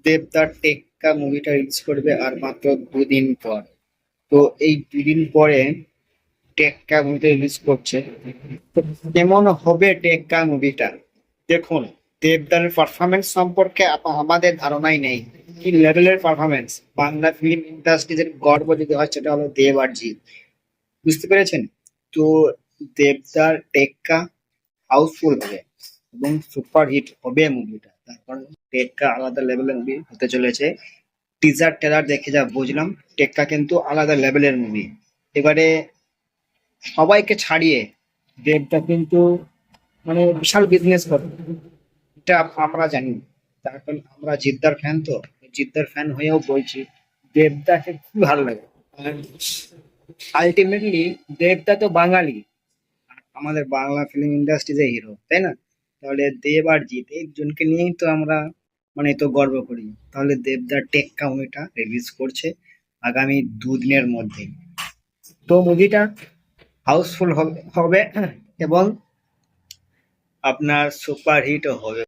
দেবদার টেক্কা মুভিটা রিলিজ করবে আর মাত্র 2 দিন পর। তো এই 2 দিন পরে টেক্কা মুভিটা রিলিজ করছে। তো কেমন হবে টেক্কা মুভিটা? দেখুন, দেবদারের পারফরমেন্স সম্পর্কে আমাদের ধারণাই নেই। কি লেভেলের পারফরমেন্স! বাংলা ফিল্ম ইন্ডাস্ট্রিজের গর্ব যদি হয় সেটা হলো দেব আর জি। বুঝতে পেরেছেন? তো দেবদার টেক্কা হাউসফুল হবে এবং সুপার হিট হবে মুভিটা। তারপর টেক্কা আলাদা লেভেলের মুভি হতে চলেছে। টিজার ট্রেলার দেখে যা বুঝলাম, টেক্কা কিন্তু আলাদা লেভেলের মুভি। এবারে সবাইকে ছাড়িয়ে দেবদা কিন্তু মানে বিশাল বিজনেস করবে, এটা আমরা জানি। তার কারণ আমরা জিদ্দার ফ্যান, তো জিদ্দার ফ্যান হয়েও বলছি দেবদাকে খুব ভালো লাগে। আলটিমেটলি দেবদা তো বাঙালি, আমাদের বাংলা ফিল্ম ইন্ডাস্ট্রিজের হিরো, তাই না? তাহলে দেব আর জিৎ এই দুজনকে নিয়েই তো আমরা মানে তো গর্ব করি। তাহলে দেবদার টেক্কা মুভিটা রিলিজ করছে আগামী 2 দিনের মধ্যে। তো মুভিটা হাউসফুল হবে এবং আপনার সুপার হিটও হবে।